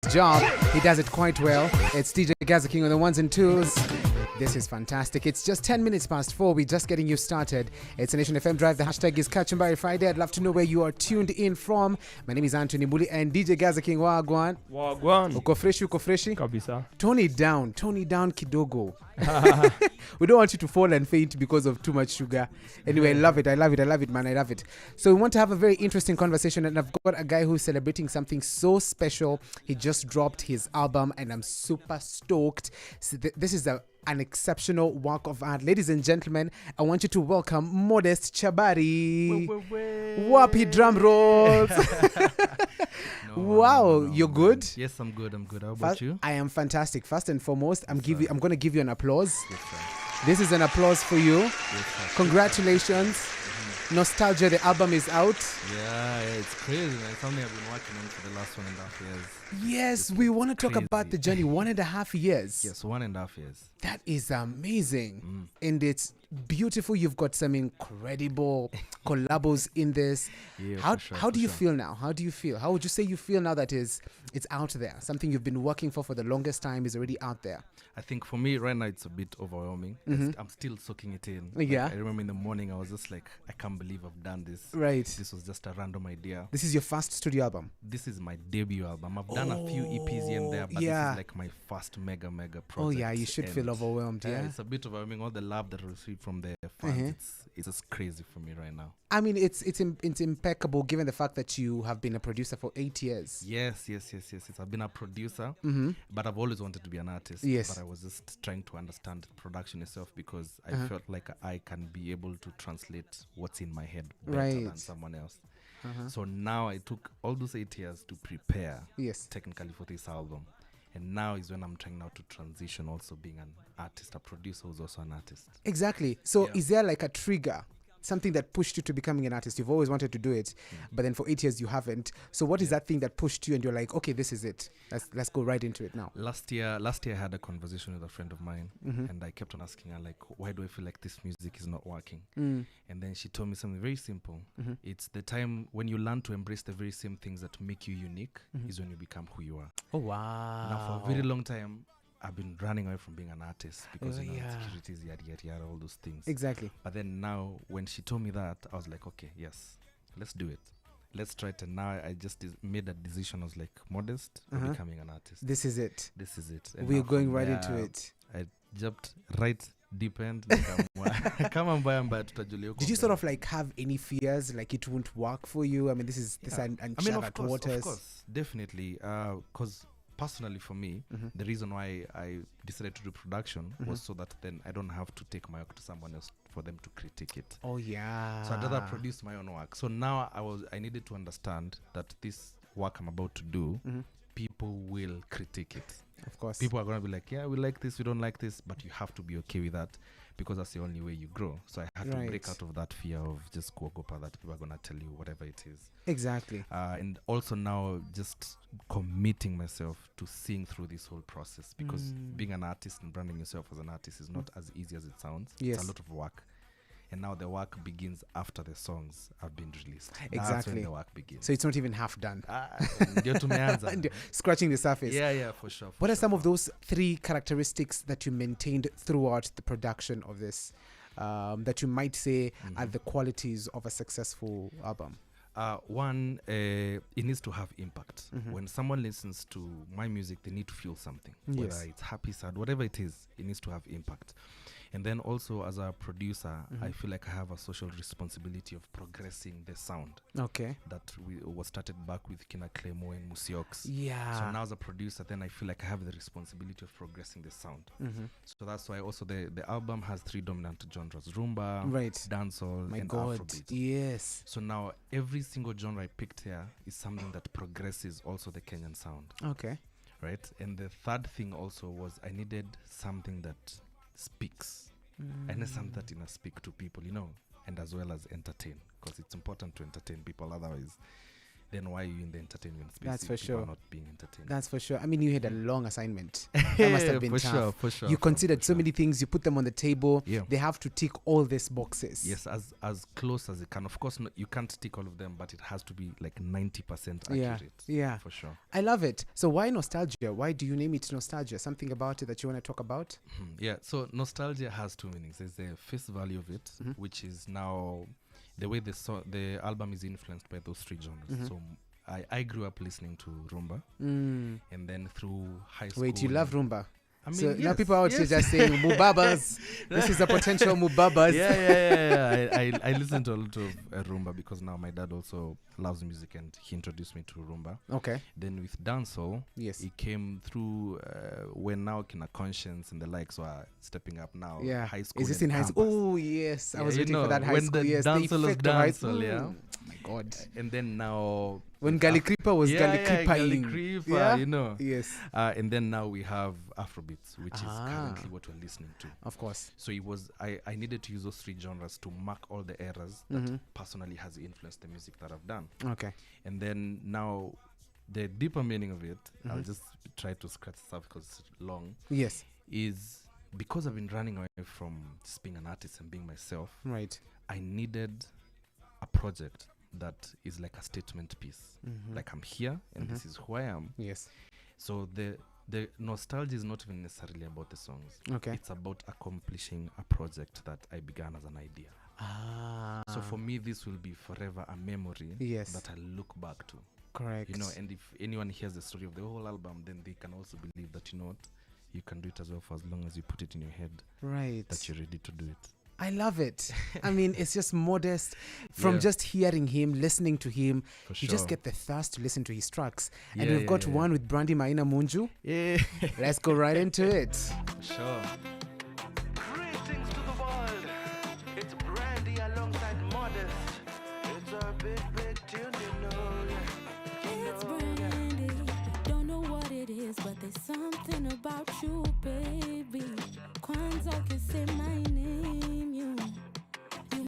job. He does it quite well. It's DJ Gaza King on the ones and twos. This is fantastic. It's just 10 minutes past 4. We're just getting you started. It's a Nation FM Drive. The hashtag is Kachumbai Friday. I'd love to know where you are tuned in from. My name is Anthony Muli and DJ Gaza King. Wagwan. Uko freshi? Kabisa. Tone it down kidogo. We don't want you to fall and faint because of too much sugar. Anyway, I love it, man. I love it. So we want to have a very interesting conversation, and I've got a guy who's celebrating something so special. He just dropped his album, and I'm super stoked. So this is an exceptional work of art. Ladies and gentlemen, I want you to welcome Modest Chabari. Wapi drum rolls. Wow, you're good? Yes, I'm good. How about you? I am fantastic. First and foremost, I'm going to give you an applause. Yes, This is an applause for you. Yes, Congratulations. Nostalgia, the album is out. Yeah, it's crazy, man. It's something I've been working on for the last 1.5 years. Yes, we want to talk about the journey. 1.5 years. Yes, 1.5 years. That is amazing. And it's beautiful. You've got some incredible collabos in this. Yeah, how do you feel now? How do you feel? How would you say you feel now that it's out there? Something you've been working for the longest time is already out there. I think for me right now it's a bit overwhelming. I'm still soaking it in. Yeah. Like, I remember in the morning I was just like, I can't believe I've done this. Right. This was just a random idea. This is your first studio album? This is my debut album. I've done a few EPs here and there, but this is like my first mega project. Oh yeah, you should feel overwhelmed. Yeah, it's a bit overwhelming. All the love that I received from the fans, it's just crazy for me right now. I mean, it's impeccable given the fact that you have been a producer for 8 years. Yes. I've been a producer, but I've always wanted to be an artist. Yes. But I was just trying to understand production itself because I felt like I can be able to translate what's in my head better than someone else. So now I took all those 8 years to prepare technically for this album. And now is when I'm trying now to transition also being an artist, a producer who's also an artist. Exactly. So is there like a trigger? Something that pushed you to becoming an artist? You've always wanted to do it, but then for 8 years you haven't. So what is that thing that pushed you and you're like, okay, this is it. Let's go right into it now. Last year I had a conversation with a friend of mine and I kept on asking her like, why do I feel like this music is not working? And then she told me something very simple. It's the time when you learn to embrace the very same things that make you unique is when you become who you are. Oh, wow. Now for a very long time, I've been running away from being an artist because insecurities, yada, all those things. Exactly. But then now, when she told me that, I was like, okay, yes, let's do it. Let's try it. And now I just made a decision. I was like, Modest, becoming an artist. This is it. And we're going right into it. I jumped right deep end. Did you sort of like have any fears like it won't work for you? I mean, this is uncharted waters. Of course, definitely. Because personally for me, the reason why I decided to do production was so that then I don't have to take my work to someone else for them to critique it. Oh yeah. So I'd rather produce my own work. So now I needed to understand that this work I'm about to do, people will critique it. Of course. People are going to be like, yeah, we like this, we don't like this, but you have to be okay with that because that's the only way you grow. So I had to break out of that fear of just Kuogopa that people are going to tell you whatever it is. Exactly. And also now just committing myself to seeing through this whole process because being an artist and branding yourself as an artist is not as easy as it sounds. Yes. It's a lot of work. And now the work begins after the songs have been released. Exactly. That's when the work begins. So it's not even half done. Scratching the surface. Yeah, for sure. What are some of those 3 characteristics that you maintained throughout the production of this that you might say are the qualities of a successful album? One, it needs to have impact. When someone listens to my music, they need to feel something. Whether it's happy, sad, whatever it is, it needs to have impact. And then also as a producer, I feel like I have a social responsibility of progressing the sound. Okay. That was started back with Kina Clemo and Musiox. Yeah. So now as a producer, then I feel like I have the responsibility of progressing the sound. So that's why also the album has 3 dominant genres: rumba, dancehall, and Afrobeat. Yes. So now every single genre I picked here is something that progresses also the Kenyan sound. Okay. Right? And the third thing also was I needed something that speaks. I need something that speak to people, and as well as entertain, because it's important to entertain people. Otherwise, then why are you in the entertainment space? That's if for people are sure. not being entertained. That's for sure. I mean, you had a long assignment. That must have been for tough. sure, for sure. You for considered so sure. many things. You put them on the table. Yeah. They have to tick all these boxes. Yes, as close as it can. Of course, you can't tick all of them, but it has to be like 90% Yeah. accurate. Yeah. For sure. I love it. So why nostalgia? Why do you name it nostalgia? Something about it that you want to talk about? Yeah, so nostalgia has two meanings. There's the face value of it, which is now the way the album is influenced by those three genres. So I grew up listening to rumba, and then through high school. Wait, you love rumba? I mean, So yes, now people out here yes. just saying mubabas. This is a potential mubabas. Yeah. I listen to a lot of rumba because now my dad also loves music and he introduced me to rumba. Okay. Then with dancehall, Yes. it came through when now Kina Conscience and the likes were stepping up now. Yeah. High school. Is this and in high school? campus. Oh yes, I Yeah, was you waiting for know, that high when school. the Yes, the dancehall is effect of high dancehall, yeah. Oh my God. And then now When Gali Creeper was Gali Gali Creeper-ing. Creeper, Yeah? you know. Yes, And then now we have Afrobeats, which is Ah. currently what we're listening to. of course. So it was I needed to use those three genres to mark all the eras that personally has influenced the music that I've done. Okay. And then now the deeper meaning of it, I'll just try to scratch this up because it's long, Yes. is because I've been running away from just being an artist and being myself, Right. I needed a project that is like a statement piece. Like I'm here and this is who I am. Yes. So the nostalgia is not even necessarily about the songs. Okay. It's about accomplishing a project that I began as an idea. Ah. So for me, this will be forever a memory Yes. that I look back to. Correct. You know, and if anyone hears the story of the whole album, then they can also believe that, you know what, you can do it as well for as long as you put it in your head right. that you're ready to do it. I love it. I mean, it's just modest. From Yeah. just hearing him, listening to him, For you sure. just get the thirst to listen to his tracks. And Yeah, we've yeah, got yeah. one with Brandy Maina Munju. Yeah. Let's go right into it. For sure. Greetings to the world. It's Brandy alongside Modest. It's a big, big tune, you know. It's Brandy. Don't know what it is, but there's something about you, baby.